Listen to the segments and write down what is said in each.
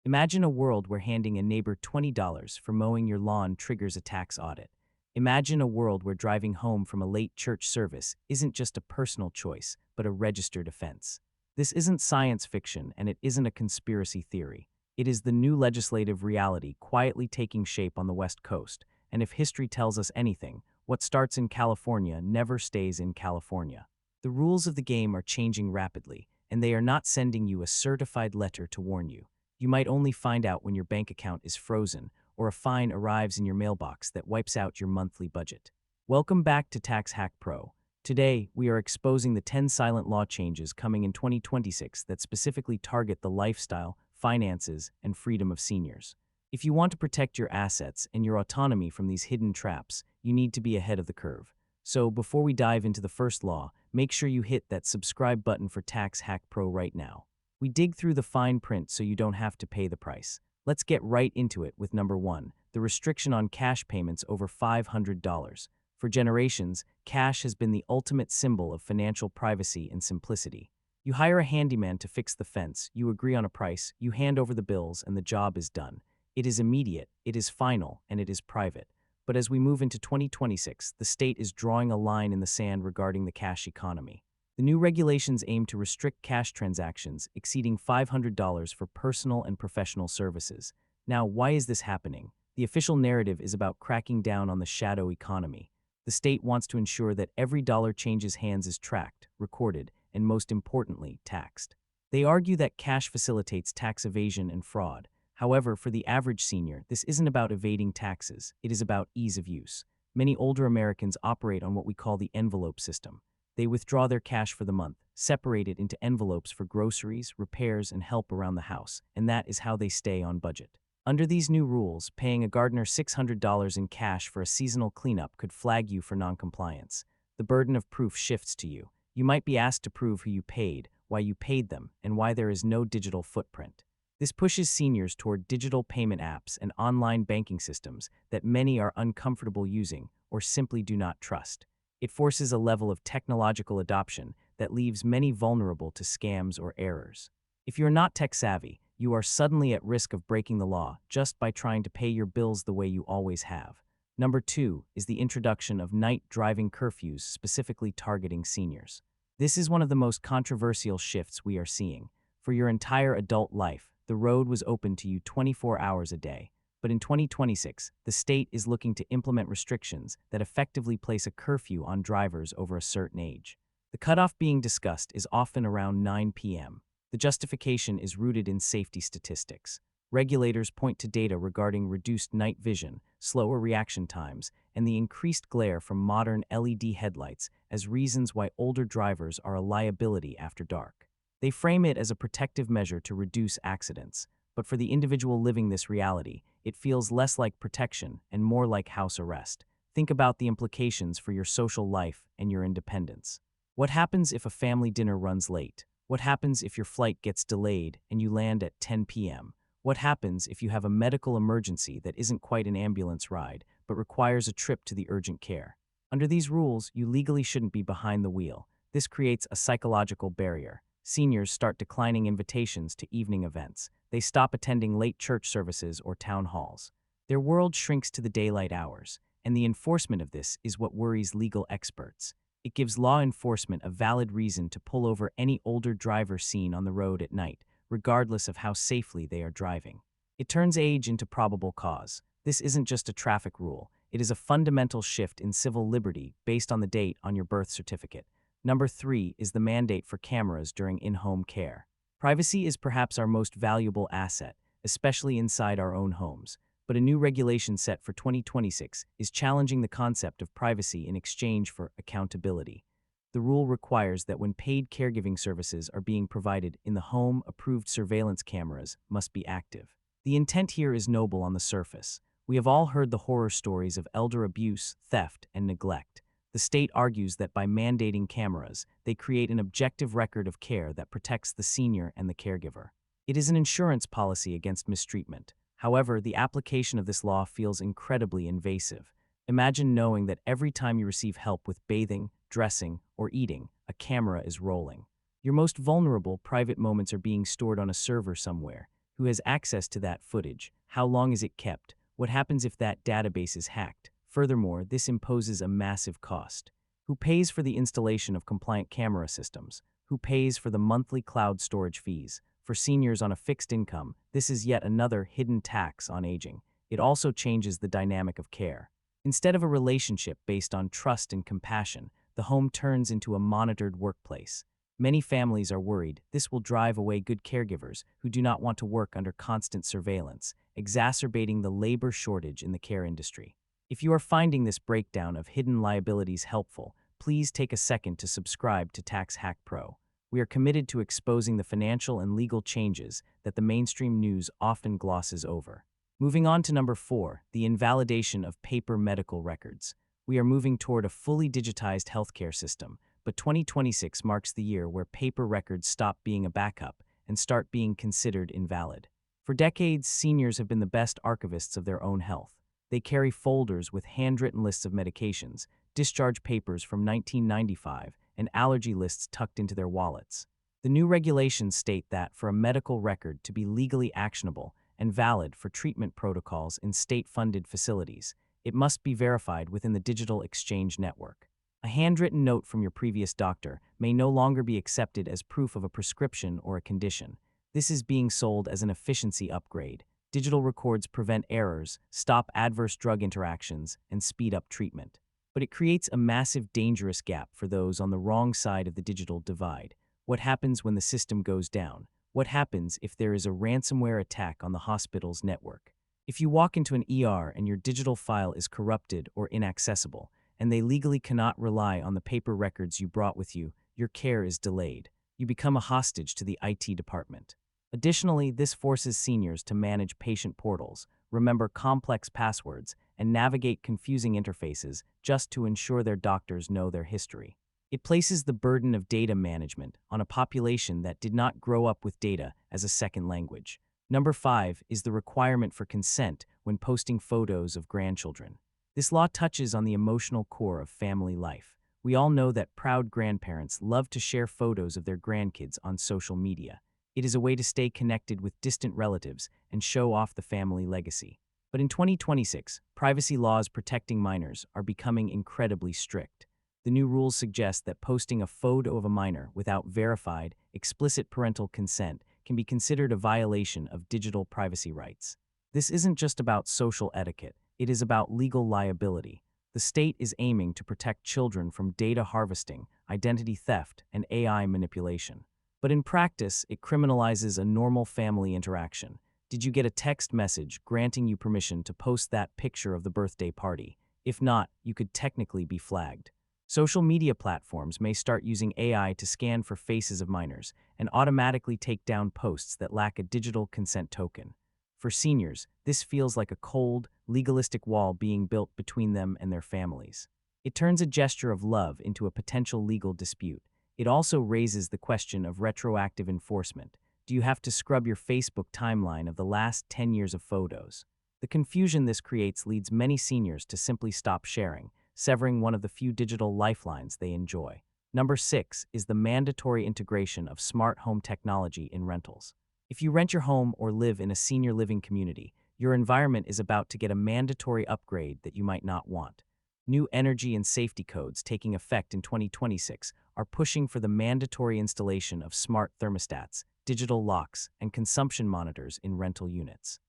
Imagine a world where handing a neighbor $20 for mowing your lawn triggers a tax audit. Imagine a world where driving home from a late church service isn't just a personal choice, but a registered offense. This isn't science fiction and it isn't a conspiracy theory. It is the new legislative reality quietly taking shape on the West Coast, and if history tells us anything, what starts in California never stays in California. The rules of the game are changing rapidly, and they are not sending you a certified letter to warn you. You might only find out when your bank account is frozen or a fine arrives in your mailbox that wipes out your monthly budget. Welcome back to Tax Hack Pro. Today, we are exposing the 10 silent law changes coming in 2026 that specifically target the lifestyle, finances, and freedom of seniors. If you want to protect your assets and your autonomy from these hidden traps, you need to be ahead of the curve. So before we dive into the first law, make sure you hit that subscribe button for Tax Hack Pro right now. We dig through the fine print so you don't have to pay the price. Let's get right into it with number 1, the restriction on cash payments over $500. For generations, cash has been the ultimate symbol of financial privacy and simplicity. You hire a handyman to fix the fence, you agree on a price, you hand over the bills, and the job is done. It is immediate, it is final, and it is private. But as we move into 2026, the state is drawing a line in the sand regarding the cash economy. The new regulations aim to restrict cash transactions exceeding $500 for personal and professional services. Now, why is this happening? The official narrative is about cracking down on the shadow economy. The state wants to ensure that every dollar changes hands is tracked, recorded, and most importantly, taxed. They argue that cash facilitates tax evasion and fraud. However, for the average senior, this isn't about evading taxes, it is about ease of use. Many older Americans operate on what we call the envelope system. They withdraw their cash for the month, separate it into envelopes for groceries, repairs, and help around the house, and that is how they stay on budget. Under these new rules, paying a gardener $600 in cash for a seasonal cleanup could flag you for noncompliance. The burden of proof shifts to you. You might be asked to prove who you paid, why you paid them, and why there is no digital footprint. This pushes seniors toward digital payment apps and online banking systems that many are uncomfortable using or simply do not trust. It forces a level of technological adoption that leaves many vulnerable to scams or errors. If you're not tech-savvy, you are suddenly at risk of breaking the law just by trying to pay your bills the way you always have. Number 2 is the introduction of night driving curfews specifically targeting seniors. This is one of the most controversial shifts we are seeing. For your entire adult life, the road was open to you 24 hours a day. But in 2026, the state is looking to implement restrictions that effectively place a curfew on drivers over a certain age. The cutoff being discussed is often around 9 p.m. The justification is rooted in safety statistics. Regulators point to data regarding reduced night vision, slower reaction times, and the increased glare from modern LED headlights as reasons why older drivers are a liability after dark. They frame it as a protective measure to reduce accidents. But for the individual living this reality, it feels less like protection and more like house arrest. Think about the implications for your social life and your independence. What happens if a family dinner runs late? What happens if your flight gets delayed and you land at 10 p.m.? What happens if you have a medical emergency that isn't quite an ambulance ride, but requires a trip to the urgent care? Under these rules, you legally shouldn't be behind the wheel. This creates a psychological barrier. Seniors start declining invitations to evening events. They stop attending late church services or town halls. Their world shrinks to the daylight hours, and the enforcement of this is what worries legal experts. It gives law enforcement a valid reason to pull over any older driver seen on the road at night, regardless of how safely they are driving. It turns age into probable cause. This isn't just a traffic rule. It is a fundamental shift in civil liberty based on the date on your birth certificate. Number 3 is the mandate for cameras during in-home care. Privacy is perhaps our most valuable asset, especially inside our own homes. But a new regulation set for 2026 is challenging the concept of privacy in exchange for accountability. The rule requires that when paid caregiving services are being provided in the home, approved surveillance cameras must be active. The intent here is noble on the surface. We have all heard the horror stories of elder abuse, theft, and neglect. The state argues that by mandating cameras, they create an objective record of care that protects the senior and the caregiver. It is an insurance policy against mistreatment. However, the application of this law feels incredibly invasive. Imagine knowing that every time you receive help with bathing, dressing, or eating, a camera is rolling. Your most vulnerable private moments are being stored on a server somewhere. Who has access to that footage? How long is it kept? What happens if that database is hacked? Furthermore, this imposes a massive cost. Who pays for the installation of compliant camera systems? Who pays for the monthly cloud storage fees? For seniors on a fixed income, this is yet another hidden tax on aging. It also changes the dynamic of care. Instead of a relationship based on trust and compassion, the home turns into a monitored workplace. Many families are worried this will drive away good caregivers who do not want to work under constant surveillance, exacerbating the labor shortage in the care industry. If you are finding this breakdown of hidden liabilities helpful, please take a second to subscribe to Tax Hack Pro. We are committed to exposing the financial and legal changes that the mainstream news often glosses over. Moving on to number 4, the invalidation of paper medical records. We are moving toward a fully digitized healthcare system, but 2026 marks the year where paper records stop being a backup and start being considered invalid. For decades, seniors have been the best archivists of their own health. They carry folders with handwritten lists of medications, discharge papers from 1995, and allergy lists tucked into their wallets. The new regulations state that for a medical record to be legally actionable and valid for treatment protocols in state-funded facilities, it must be verified within the digital exchange network. A handwritten note from your previous doctor may no longer be accepted as proof of a prescription or a condition. This is being sold as an efficiency upgrade. Digital records prevent errors, stop adverse drug interactions, and speed up treatment. But it creates a massive, dangerous gap for those on the wrong side of the digital divide. What happens when the system goes down? What happens if there is a ransomware attack on the hospital's network? If you walk into an ER and your digital file is corrupted or inaccessible, and they legally cannot rely on the paper records you brought with you, your care is delayed. You become a hostage to the IT department. Additionally, this forces seniors to manage patient portals, remember complex passwords, and navigate confusing interfaces just to ensure their doctors know their history. It places the burden of data management on a population that did not grow up with data as a second language. Number 5 is the requirement for consent when posting photos of grandchildren. This law touches on the emotional core of family life. We all know that proud grandparents love to share photos of their grandkids on social media. It is a way to stay connected with distant relatives and show off the family legacy. But in 2026, privacy laws protecting minors are becoming incredibly strict. The new rules suggest that posting a photo of a minor without verified, explicit parental consent can be considered a violation of digital privacy rights. This isn't just about social etiquette, it is about legal liability. The state is aiming to protect children from data harvesting, identity theft, and AI manipulation. But in practice, it criminalizes a normal family interaction. Did you get a text message granting you permission to post that picture of the birthday party? If not, you could technically be flagged. Social media platforms may start using AI to scan for faces of minors and automatically take down posts that lack a digital consent token. For seniors, this feels like a cold, legalistic wall being built between them and their families. It turns a gesture of love into a potential legal dispute. It also raises the question of retroactive enforcement. Do you have to scrub your Facebook timeline of the last 10 years of photos? The confusion this creates leads many seniors to simply stop sharing, severing one of the few digital lifelines they enjoy. Number 6 is the mandatory integration of smart home technology in rentals. If you rent your home or live in a senior living community, your environment is about to get a mandatory upgrade that you might not want. New energy and safety codes taking effect in 2026 are pushing for the mandatory installation of smart thermostats, digital locks, and consumption monitors in rental units.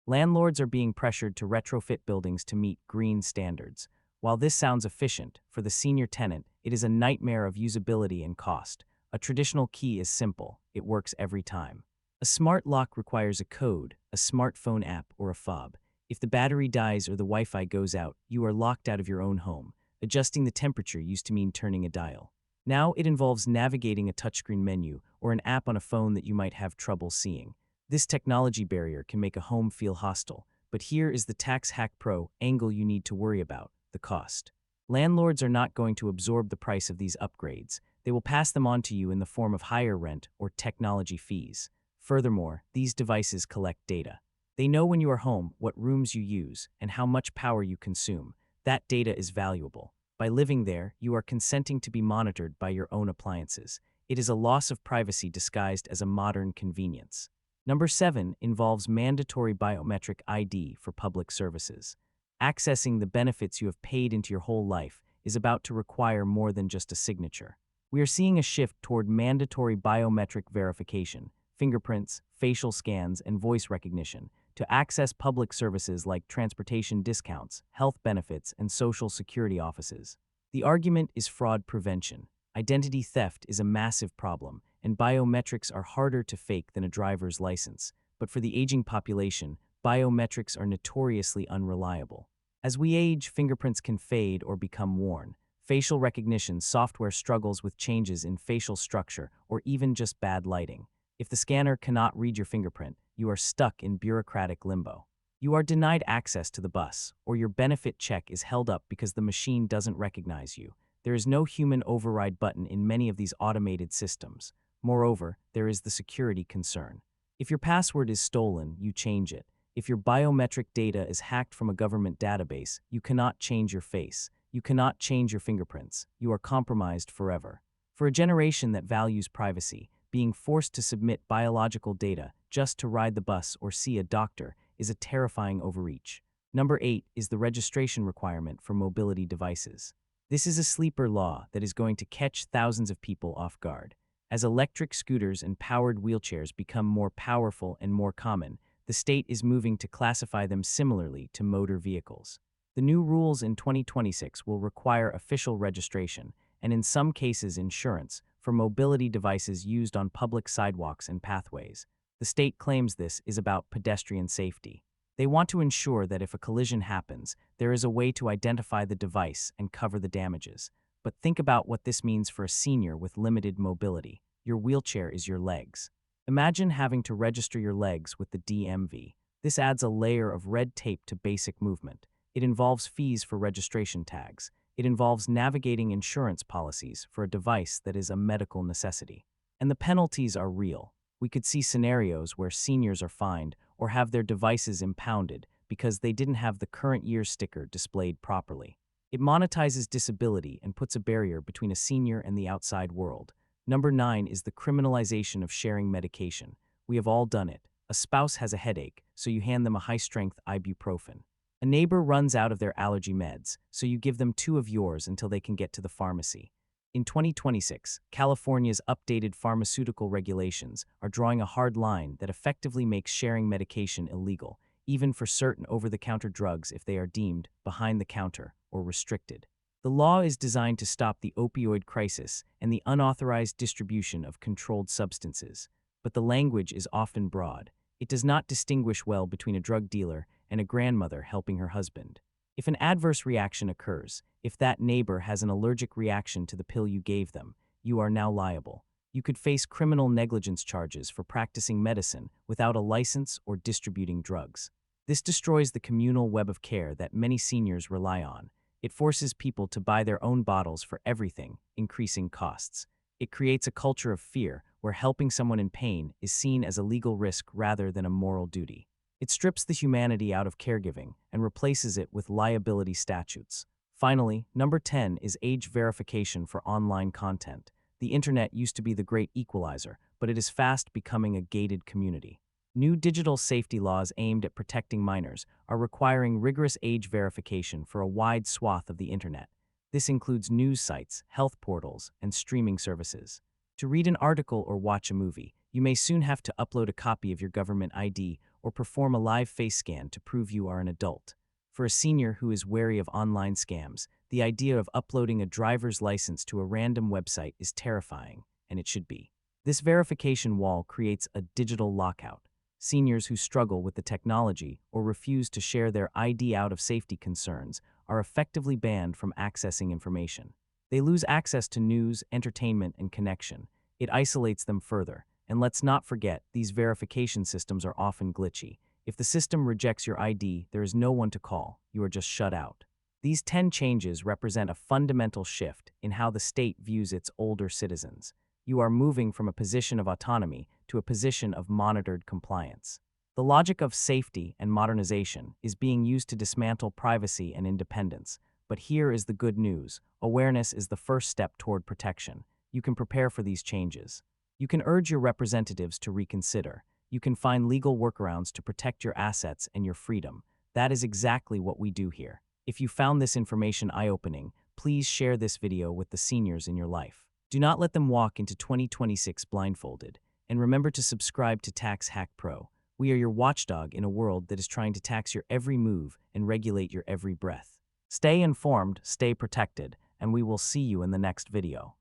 Landlords are being pressured to retrofit buildings to meet green standards. While this sounds efficient, for the senior tenant, it is a nightmare of usability and cost. A traditional key is simple, it works every time. A smart lock requires a code, a smartphone app, or a fob. If the battery dies or the Wi-Fi goes out, you are locked out of your own home. Adjusting the temperature used to mean turning a dial. Now it involves navigating a touchscreen menu or an app on a phone that you might have trouble seeing. This technology barrier can make a home feel hostile, but here is the Tax Hack Pro angle you need to worry about: the cost. Landlords are not going to absorb the price of these upgrades. They will pass them on to you in the form of higher rent or technology fees. Furthermore, these devices collect data. They know when you are home, what rooms you use, and how much power you consume. That data is valuable. By living there, you are consenting to be monitored by your own appliances. It is a loss of privacy disguised as a modern convenience. Number 7 involves mandatory biometric ID for public services. Accessing the benefits you have paid into your whole life is about to require more than just a signature. We are seeing a shift toward mandatory biometric verification, fingerprints, facial scans, and voice recognition, to access public services like transportation discounts, health benefits, and social security offices. The argument is fraud prevention. Identity theft is a massive problem, and biometrics are harder to fake than a driver's license. But for the aging population, biometrics are notoriously unreliable. As we age, fingerprints can fade or become worn. Facial recognition software struggles with changes in facial structure or even just bad lighting. If the scanner cannot read your fingerprint, you are stuck in bureaucratic limbo. You are denied access to the bus, or your benefit check is held up because the machine doesn't recognize you. There is no human override button in many of these automated systems. Moreover, there is the security concern. If your password is stolen, you change it. If your biometric data is hacked from a government database, you cannot change your face. You cannot change your fingerprints. You are compromised forever. For a generation that values privacy, being forced to submit biological data just to ride the bus or see a doctor is a terrifying overreach. Number 8 is the registration requirement for mobility devices. This is a sleeper law that is going to catch thousands of people off guard. As electric scooters and powered wheelchairs become more powerful and more common, the state is moving to classify them similarly to motor vehicles. The new rules in 2026 will require official registration, and in some cases insurance, for mobility devices used on public sidewalks and pathways. The state claims this is about pedestrian safety. They want to ensure that if a collision happens, there is a way to identify the device and cover the damages. But think about what this means for a senior with limited mobility. Your wheelchair is your legs. Imagine having to register your legs with the DMV. This adds a layer of red tape to basic movement. It involves fees for registration tags. It involves navigating insurance policies for a device that is a medical necessity. And the penalties are real. We could see scenarios where seniors are fined or have their devices impounded because they didn't have the current year sticker displayed properly. It monetizes disability and puts a barrier between a senior and the outside world. Number 9 is the criminalization of sharing medication. We have all done it. A spouse has a headache, so you hand them a high-strength ibuprofen. A neighbor runs out of their allergy meds, so you give them 2 of yours until they can get to the pharmacy. In 2026, California's updated pharmaceutical regulations are drawing a hard line that effectively makes sharing medication illegal, even for certain over-the-counter drugs if they are deemed behind the counter or restricted. The law is designed to stop the opioid crisis and the unauthorized distribution of controlled substances, but the language is often broad. It does not distinguish well between a drug dealer and a grandmother helping her husband. If an adverse reaction occurs, if that neighbor has an allergic reaction to the pill you gave them, you are now liable. You could face criminal negligence charges for practicing medicine without a license or distributing drugs. This destroys the communal web of care that many seniors rely on. It forces people to buy their own bottles for everything, increasing costs. It creates a culture of fear where helping someone in pain is seen as a legal risk rather than a moral duty. It strips the humanity out of caregiving and replaces it with liability statutes. Finally, number 10 is age verification for online content. The internet used to be the great equalizer, but it is fast becoming a gated community. New digital safety laws aimed at protecting minors are requiring rigorous age verification for a wide swath of the internet. This includes news sites, health portals, and streaming services. To read an article or watch a movie, you may soon have to upload a copy of your government ID or perform a live face scan to prove you are an adult. For a senior who is wary of online scams, the idea of uploading a driver's license to a random website is terrifying, and it should be. This verification wall creates a digital lockout. Seniors who struggle with the technology or refuse to share their ID out of safety concerns are effectively banned from accessing information. They lose access to news, entertainment, and connection. It isolates them further. And let's not forget, these verification systems are often glitchy. If the system rejects your ID, there is no one to call. You are just shut out. These 10 changes represent a fundamental shift in how the state views its older citizens. You are moving from a position of autonomy to a position of monitored compliance. The logic of safety and modernization is being used to dismantle privacy and independence. But here is the good news. Awareness is the first step toward protection. you can prepare for these changes. You can urge your representatives to reconsider. You can find legal workarounds to protect your assets and your freedom. That is exactly what we do here. If you found this information eye-opening, please share this video with the seniors in your life. Do not let them walk into 2026 blindfolded. And remember to subscribe to Tax Hack Pro. We are your watchdog in a world that is trying to tax your every move and regulate your every breath. Stay informed, stay protected, and we will see you in the next video.